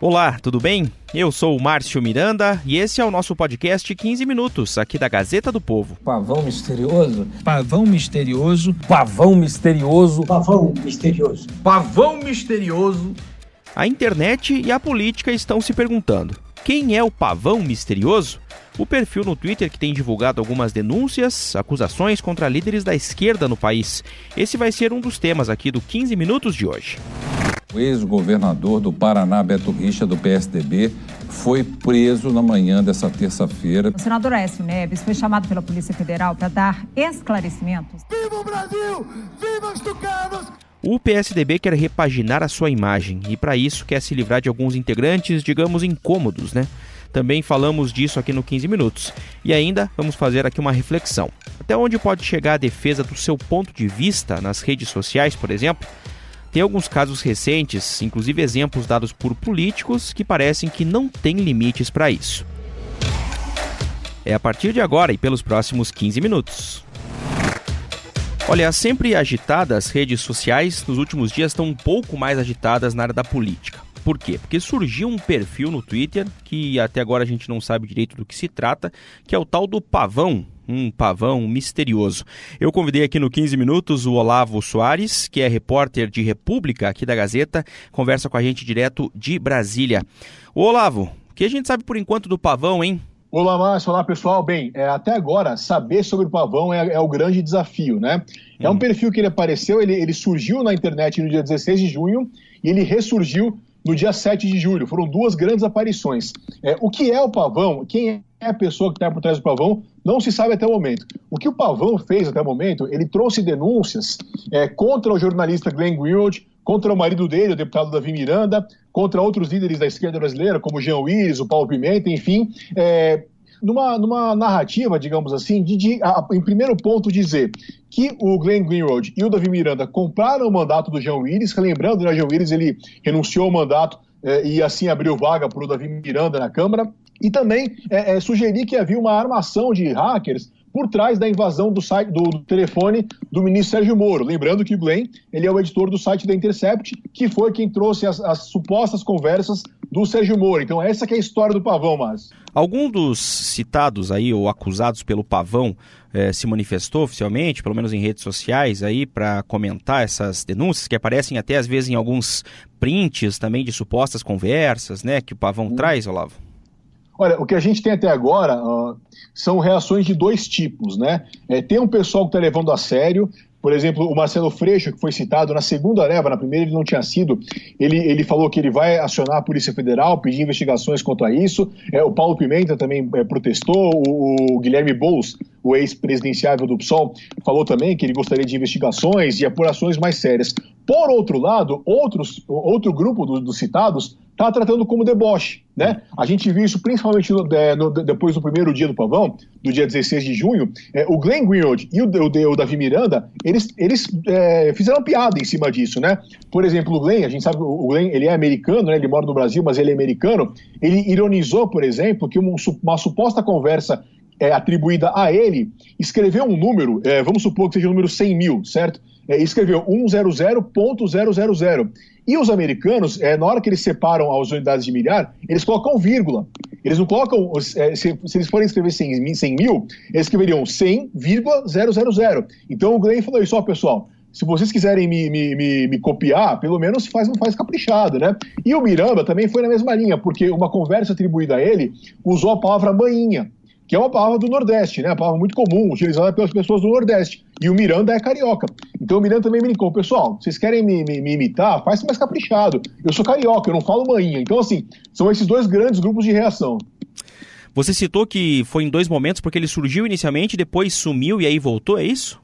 Olá, tudo bem? Eu sou o Márcio Miranda e esse é o nosso podcast 15 Minutos, aqui da Gazeta do Povo. Pavão misterioso. Pavão misterioso. Pavão misterioso. Pavão misterioso. Pavão misterioso. A internet e a política estão se perguntando: quem é o pavão misterioso? O perfil no Twitter que tem divulgado algumas denúncias, acusações contra líderes da esquerda no país. Esse vai ser um dos temas aqui do 15 Minutos de hoje. O ex-governador do Paraná, Beto Richa, do PSDB, foi preso na manhã dessa terça-feira. O senador Aécio Neves foi chamado pela Polícia Federal para dar esclarecimentos. Viva o Brasil! Viva os tucanos! O PSDB quer repaginar a sua imagem e, para isso, quer se livrar de alguns integrantes, digamos, incômodos, né? Também falamos disso aqui no 15 Minutos. E ainda vamos fazer aqui uma reflexão. Até onde pode chegar a defesa do seu ponto de vista nas redes sociais, por exemplo? Tem alguns casos recentes, inclusive exemplos dados por políticos, que parecem que não têm limites para isso. É a partir de agora e pelos próximos 15 minutos. Olha, as sempre agitadas redes sociais, nos últimos dias estão um pouco mais agitadas na área da política. Por quê? Porque surgiu um perfil no Twitter, que até agora a gente não sabe direito do que se trata, que é o tal do pavão. Um pavão misterioso. Eu convidei aqui no 15 Minutos o Olavo Soares, que é repórter de República aqui da Gazeta, conversa com a gente direto de Brasília. Ô Olavo, o que a gente sabe por enquanto do pavão, hein? Olá, Márcio. Olá, pessoal. Bem, até agora, saber sobre o pavão é o grande desafio, né? É um perfil que ele apareceu, ele surgiu na internet no dia 16 de junho e ele ressurgiu no dia 7 de julho. Foram duas grandes aparições. O que é o pavão? Quem é a pessoa que está por trás do pavão? Não se sabe até o momento. O que o pavão fez até o momento, ele trouxe denúncias contra o jornalista Glenn Greenwald, contra o marido dele, o deputado Davi Miranda, contra outros líderes da esquerda brasileira, como o Jean Willis, o Paulo Pimenta, enfim, numa narrativa, digamos assim, em primeiro ponto, dizer que o Glenn Greenwald e o Davi Miranda compraram o mandato do Jean Willis. Lembrando, né, o Jean Willis ele renunciou ao mandato e assim abriu vaga para o Davi Miranda na Câmara. E também sugerir que havia uma armação de hackers por trás da invasão do site, do telefone do ministro Sérgio Moro. Lembrando que o Glenn ele é o editor do site da Intercept, que foi quem trouxe as supostas conversas do Sérgio Moro. Então essa que é a história do pavão, Márcio. Algum dos citados aí ou acusados pelo pavão se manifestou oficialmente, pelo menos em redes sociais, aí para comentar essas denúncias que aparecem até às vezes em alguns prints também de supostas conversas, né, que o pavão traz, Olavo? Olha, o que a gente tem até agora são reações de dois tipos, né? Tem um pessoal que está levando a sério. Por exemplo, o Marcelo Freixo, que foi citado na segunda leva, na primeira ele não tinha sido, ele falou que ele vai acionar a Polícia Federal, pedir investigações quanto a isso. O Paulo Pimenta também protestou, o Guilherme Boulos, o ex-presidenciável do PSOL, falou também que ele gostaria de investigações e apurações mais sérias. Por outro lado, outro grupo dos citados está tratando como deboche, né? A gente viu isso principalmente depois do primeiro dia do pavão, do dia 16 de junho. O Glenn Greenwald e o Davi Miranda, eles fizeram piada em cima disso, né? Por exemplo, o Glenn, a gente sabe que o Glenn ele é americano, né? Ele mora no Brasil, mas ele é americano. Ele ironizou, por exemplo, que uma suposta conversa atribuída a ele escreveu um número, vamos supor que seja o número 100 mil, certo? Escreveu 100.000. E os americanos, na hora que eles separam as unidades de milhar, eles colocam vírgula. Eles não colocam, se eles forem escrever 100 mil, eles escreveriam 100,000. Então o Glenn falou isso, pessoal, se vocês quiserem me copiar, pelo menos não faz caprichado, né? E o Miranda também foi na mesma linha, porque uma conversa atribuída a ele usou a palavra manhinha, que é uma palavra do Nordeste, né? Uma palavra muito comum, utilizada pelas pessoas do Nordeste. E o Miranda é carioca. Então o Miranda também brincou. Pessoal, vocês querem me imitar? Faz mais caprichado. Eu sou carioca, eu não falo manhinha. Então, assim, são esses dois grandes grupos de reação. Você citou que foi em dois momentos, porque ele surgiu inicialmente, depois sumiu e aí voltou, é isso?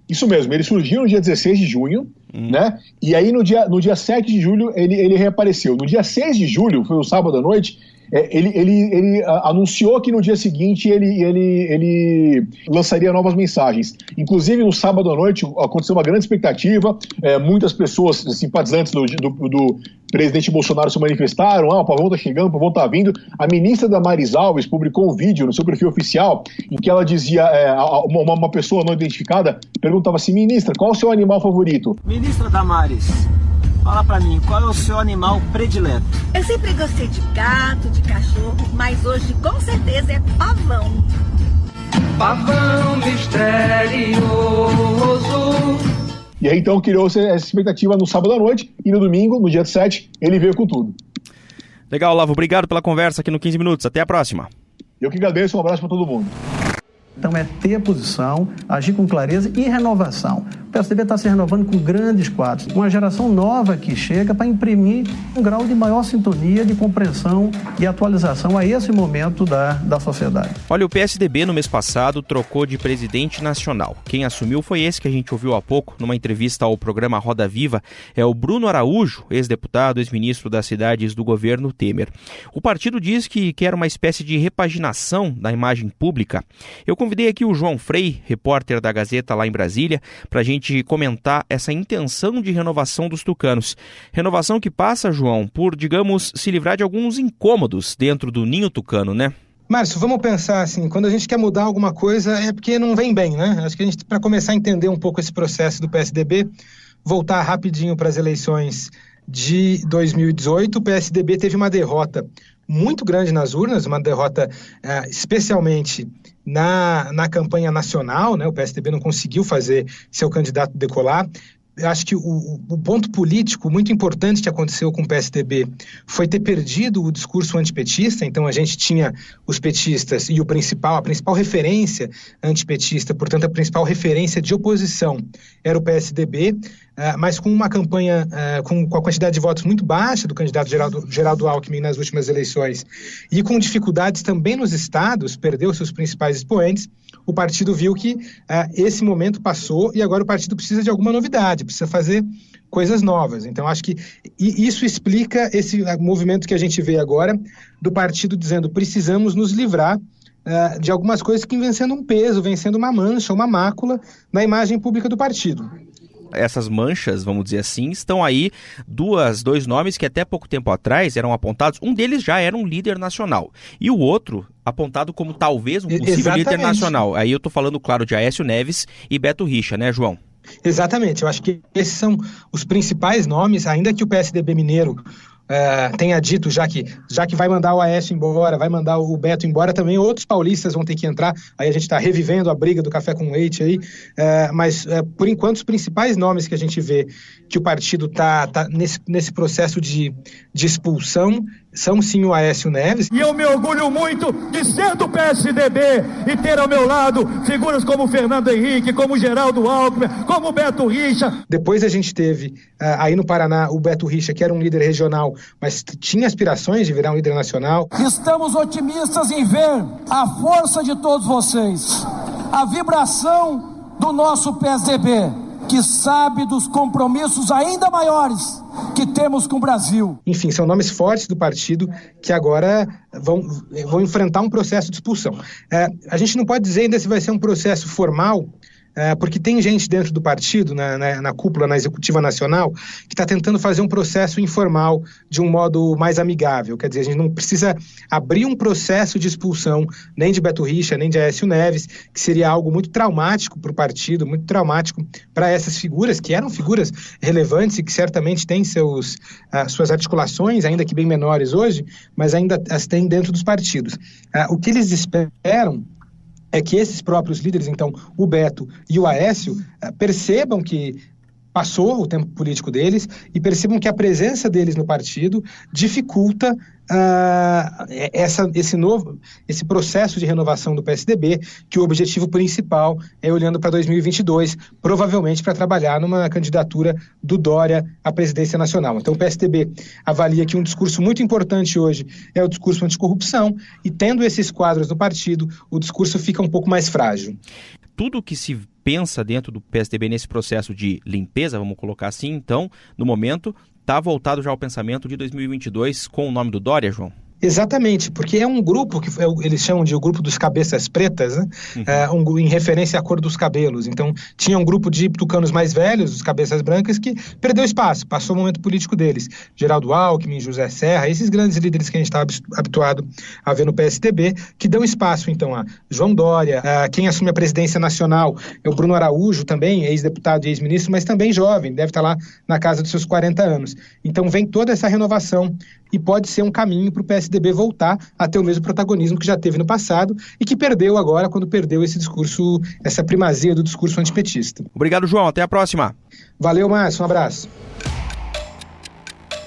Isso mesmo, ele surgiu no dia 16 de junho, né? E aí no dia 7 de julho ele reapareceu. No dia 6 de julho, foi o sábado à noite, ele anunciou que no dia seguinte ele lançaria novas mensagens. Inclusive, no sábado à noite aconteceu uma grande expectativa, muitas pessoas simpatizantes do presidente Bolsonaro se manifestaram, o pavão está chegando, o pavão está vindo. A ministra Damares Alves publicou um vídeo no seu perfil oficial em que ela dizia, uma pessoa não identificada perguntava assim: ministra, qual é o seu animal favorito? Ministra Damares, Fala pra mim, qual é o seu animal predileto? Eu sempre gostei de gato, de cachorro, mas hoje com certeza é pavão. Pavão misterioso. E aí então criou-se essa expectativa no sábado à noite e no domingo, no dia 7, ele veio com tudo. Legal, Olavo, obrigado pela conversa aqui no 15 Minutos. Até a próxima. Eu que agradeço, um abraço para todo mundo. Então é ter posição, agir com clareza e renovação. O PSDB está se renovando com grandes quadros. Uma geração nova que chega para imprimir um grau de maior sintonia, de compreensão e atualização a esse momento da sociedade. Olha, o PSDB no mês passado trocou de presidente nacional. Quem assumiu foi esse que a gente ouviu há pouco, numa entrevista ao programa Roda Viva, é o Bruno Araújo, ex-deputado, ex-ministro das cidades do governo Temer. O partido diz que quer uma espécie de repaginação da imagem pública. Eu convidei aqui o João Frei, repórter da Gazeta lá em Brasília, para a gente comentar essa intenção de renovação dos tucanos. Renovação que passa, João, por, digamos, se livrar de alguns incômodos dentro do ninho tucano, né? Márcio, vamos pensar assim, quando a gente quer mudar alguma coisa é porque não vem bem, né? Acho que a gente, para começar a entender um pouco esse processo do PSDB, voltar rapidinho para as eleições de 2018, o PSDB teve uma derrota muito grande nas urnas, uma derrota especialmente na campanha nacional, né? O PSDB não conseguiu fazer seu candidato decolar. Eu acho que o ponto político muito importante que aconteceu com o PSDB foi ter perdido o discurso antipetista. Então a gente tinha os petistas e a principal referência antipetista, portanto a principal referência de oposição era o PSDB, mas com uma campanha com a quantidade de votos muito baixa do candidato Geraldo Alckmin nas últimas eleições e com dificuldades também nos estados, perdeu seus principais expoentes. O partido viu que esse momento passou e agora o partido precisa de alguma novidade, precisa fazer coisas novas. Então, acho que isso explica esse movimento que a gente vê agora do partido dizendo precisamos nos livrar de algumas coisas que vêm sendo um peso, vêm sendo uma mancha, uma mácula na imagem pública do partido. Essas manchas, vamos dizer assim, estão aí dois nomes que até pouco tempo atrás eram apontados. Um deles já era um líder nacional e o outro apontado como talvez um possível líder nacional. Aí eu tô falando, claro, de Aécio Neves e Beto Richa, né, João? Exatamente, eu acho que esses são os principais nomes, ainda que o PSDB mineiro tenha dito já que vai mandar o Aécio embora, vai mandar o Beto embora, também outros paulistas vão ter que entrar. Aí a gente está revivendo a briga do café com leite aí, mas por enquanto os principais nomes que a gente vê que o partido tá nesse processo de expulsão são sim o Aécio Neves. E eu me orgulho muito de ser do PSDB e ter ao meu lado figuras como Fernando Henrique, como Geraldo Alckmin, como Beto Richa. Depois a gente teve aí no Paraná o Beto Richa, que era um líder regional, mas tinha aspirações de virar um líder nacional. Estamos otimistas em ver a força de todos vocês, a vibração do nosso PSDB, que sabe dos compromissos ainda maiores que temos com o Brasil. Enfim, são nomes fortes do partido que agora vão enfrentar um processo de expulsão. A gente não pode dizer ainda se vai ser um processo formal, porque tem gente dentro do partido, na cúpula, na executiva nacional, que está tentando fazer um processo informal de um modo mais amigável. Quer dizer, a gente não precisa abrir um processo de expulsão nem de Beto Richa, nem de Aécio Neves, que seria algo muito traumático para o partido, muito traumático para essas figuras, que eram figuras relevantes e que certamente têm suas articulações, ainda que bem menores hoje, mas ainda as têm dentro dos partidos. O que eles esperam é que esses próprios líderes, então, o Beto e o Aécio, percebam que passou o tempo político deles e percebam que a presença deles no partido dificulta esse processo de renovação do PSDB, que o objetivo principal é olhando para 2022, provavelmente para trabalhar numa candidatura do Dória à presidência nacional. Então o PSDB avalia que um discurso muito importante hoje é o discurso anticorrupção, e tendo esses quadros no partido, o discurso fica um pouco mais frágil. Tudo que se pensa dentro do PSDB nesse processo de limpeza, vamos colocar assim, então, no momento, está voltado já ao pensamento de 2022 com o nome do Dória, João? Exatamente, porque é um grupo que eles chamam de o grupo dos cabeças pretas, né? Em referência à cor dos cabelos. Então, tinha um grupo de tucanos mais velhos, os cabeças brancas, que perdeu espaço, passou o momento político deles. Geraldo Alckmin, José Serra, esses grandes líderes que a gente estava habituado a ver no PSDB, que dão espaço, então, a João Dória, quem assume a presidência nacional é o Bruno Araújo, também ex-deputado e ex-ministro, mas também jovem, deve estar lá na casa dos seus 40 anos. Então, vem toda essa renovação e pode ser um caminho para o PSDB voltar a ter o mesmo protagonismo que já teve no passado e que perdeu agora quando perdeu esse discurso, essa primazia do discurso antipetista. Obrigado, João. Até a próxima. Valeu, Márcio. Um abraço.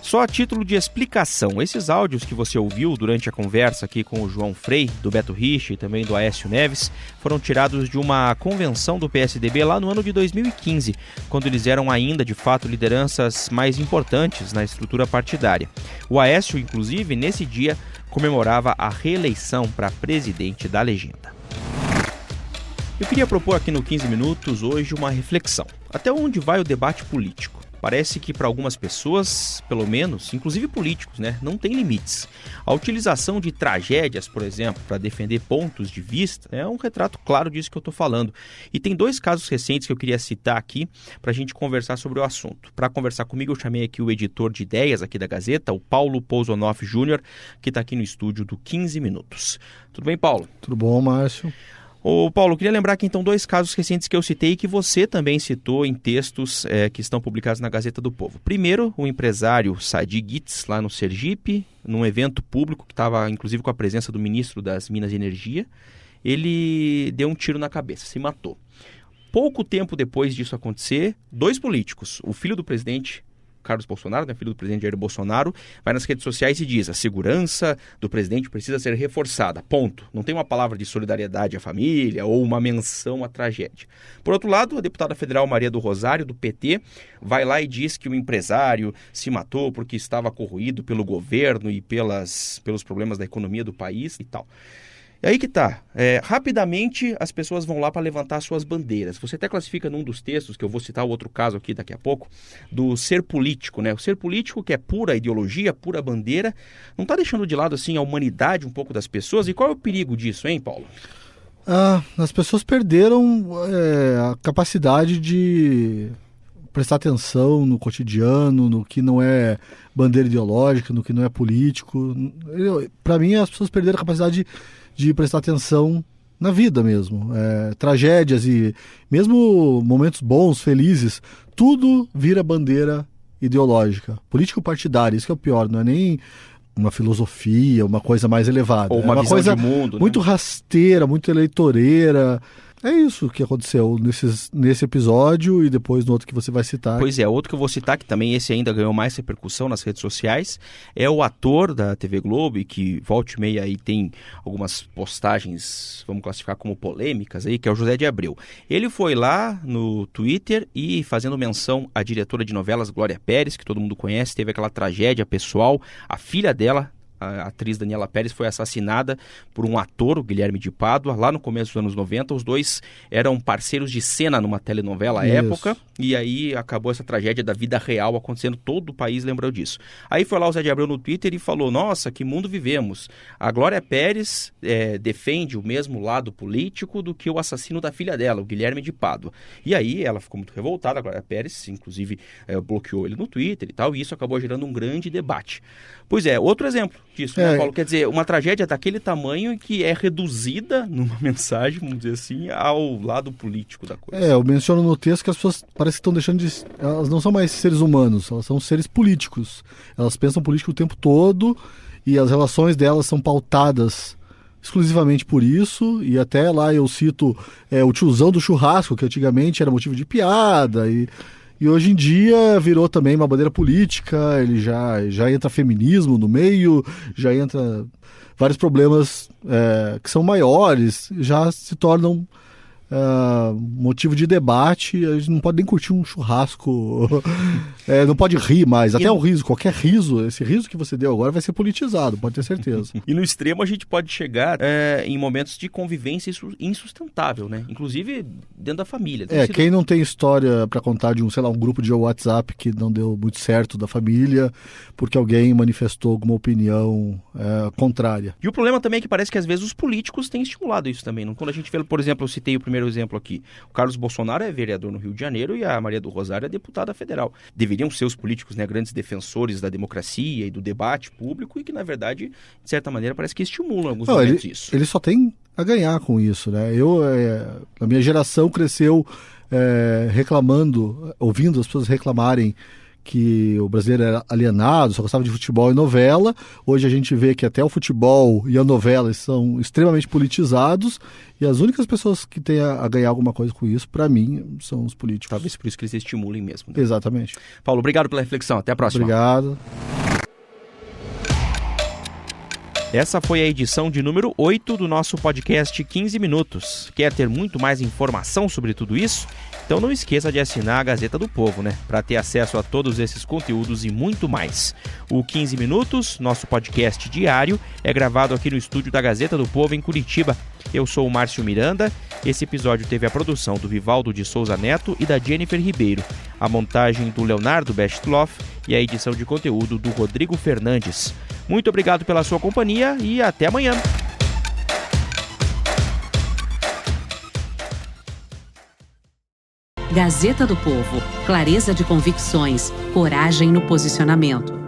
Só a título de explicação, esses áudios que você ouviu durante a conversa aqui com o João Frei, do Beto Richa e também do Aécio Neves, foram tirados de uma convenção do PSDB lá no ano de 2015, quando eles eram ainda, de fato, lideranças mais importantes na estrutura partidária. O Aécio, inclusive, nesse dia, comemorava a reeleição para presidente da legenda. Eu queria propor aqui no 15 Minutos hoje uma reflexão. Até onde vai o debate político? Parece que para algumas pessoas, pelo menos, inclusive políticos, não tem limites. A utilização de tragédias, por exemplo, para defender pontos de vista, é um retrato claro disso que eu estou falando. E tem 2 casos recentes que eu queria citar aqui para a gente conversar sobre o assunto. Para conversar comigo, eu chamei aqui o editor de ideias aqui da Gazeta, o Paulo Pousonoff Júnior, que está aqui no estúdio do 15 Minutos. Tudo bem, Paulo? Tudo bom, Márcio? Ô Paulo, eu queria lembrar aqui então 2 casos recentes que eu citei e que você também citou em textos que estão publicados na Gazeta do Povo. Primeiro, o empresário Sadi Guitz, lá no Sergipe, num evento público que estava inclusive com a presença do ministro das Minas e Energia, ele deu um tiro na cabeça, se matou. Pouco tempo depois disso acontecer, 2 políticos, o filho do presidente Carlos Bolsonaro, filho do presidente Jair Bolsonaro, vai nas redes sociais e diz: a segurança do presidente precisa ser reforçada, ponto. Não tem uma palavra de solidariedade à família ou uma menção à tragédia. Por outro lado, a deputada federal Maria do Rosário, do PT, vai lá e diz que o empresário se matou porque estava corroído pelo governo e pelos problemas da economia do país e tal. E aí que tá, rapidamente as pessoas vão lá para levantar suas bandeiras. Você até classifica num dos textos, que eu vou citar o outro caso aqui daqui a pouco, do ser político, O ser político, que é pura ideologia, pura bandeira, não está deixando de lado assim a humanidade um pouco das pessoas? E qual é o perigo disso, hein, Paulo? As pessoas perderam a capacidade de prestar atenção no cotidiano, no que não é bandeira ideológica, no que não é político. Para mim, as pessoas perderam a capacidade de prestar atenção na vida mesmo. Tragédias e mesmo momentos bons, felizes, tudo vira bandeira ideológica. Político-partidária, isso que é o pior, não é nem uma filosofia, uma coisa mais elevada. Ou uma visão coisa de mundo, muito rasteira, muito eleitoreira. É isso que aconteceu nesse episódio e depois no outro que você vai citar. Pois é, outro que eu vou citar, que também esse ainda ganhou mais repercussão nas redes sociais, é o ator da TV Globo, que volta e meia aí tem algumas postagens, vamos classificar como polêmicas aí, que é o José de Abreu. Ele foi lá no Twitter e fazendo menção à diretora de novelas Glória Pérez, que todo mundo conhece, teve aquela tragédia pessoal, a filha dela, a atriz Daniela Pérez, foi assassinada por um ator, o Guilherme de Pádua, lá no começo dos anos 90. Os dois eram parceiros de cena numa telenovela à época, e aí acabou essa tragédia da vida real acontecendo, todo o país lembrou disso. Aí foi lá o Zé de Abreu no Twitter e falou: nossa, que mundo vivemos. A Glória Pérez defende o mesmo lado político do que o assassino da filha dela, o Guilherme de Pádua. E aí ela ficou muito revoltada, a Glória Pérez, inclusive bloqueou ele no Twitter e tal, e isso acabou gerando um grande debate. Pois é, outro exemplo disso, né, Paulo? Quer dizer, uma tragédia daquele tamanho que é reduzida numa mensagem, vamos dizer assim, ao lado político da coisa. Eu menciono no texto que as pessoas parece que estão deixando de... Elas não são mais seres humanos, elas são seres políticos. Elas pensam político o tempo todo e as relações delas são pautadas exclusivamente por isso, e até lá eu cito o tiozão do churrasco, que antigamente era motivo de piada, e hoje em dia virou também uma bandeira política, ele já entra feminismo no meio, já entra vários problemas que são maiores, já se tornam motivo de debate, a gente não pode nem curtir um churrasco, não pode rir mais, até o riso, qualquer riso, esse riso que você deu agora vai ser politizado, pode ter certeza. E no extremo a gente pode chegar em momentos de convivência insustentável, né? Inclusive dentro da família. Quem não tem história para contar de um grupo de WhatsApp que não deu muito certo da família, porque alguém manifestou alguma opinião contrária. E o problema também é que parece que às vezes os políticos têm estimulado isso também. Quando a gente vê, por exemplo, eu citei o primeiro exemplo aqui, o Carlos Bolsonaro é vereador no Rio de Janeiro e a Maria do Rosário é deputada federal. Deveriam ser os políticos, né, grandes defensores da democracia e do debate público e que, na verdade, de certa maneira, parece que estimulam em alguns momentos isso. Ele só tem a ganhar com isso, né? A minha geração cresceu reclamando, ouvindo as pessoas reclamarem que o brasileiro era alienado, só gostava de futebol e novela. Hoje a gente vê que até o futebol e a novela são extremamente politizados e as únicas pessoas que têm a ganhar alguma coisa com isso, para mim, são os políticos. Talvez por isso que eles estimulem mesmo. Né? Exatamente. Paulo, obrigado pela reflexão. Até a próxima. Obrigado. Essa foi a edição de número 8 do nosso podcast 15 Minutos. Quer ter muito mais informação sobre tudo isso? Então não esqueça de assinar a Gazeta do Povo, né? Para ter acesso a todos esses conteúdos e muito mais. O 15 Minutos, nosso podcast diário, é gravado aqui no estúdio da Gazeta do Povo em Curitiba. Eu sou o Márcio Miranda. Esse episódio teve a produção do Vivaldo de Souza Neto e da Jennifer Ribeiro, a montagem do Leonardo Bestloff e a edição de conteúdo do Rodrigo Fernandes. Muito obrigado pela sua companhia e até amanhã. Gazeta do Povo. Clareza de convicções, coragem no posicionamento.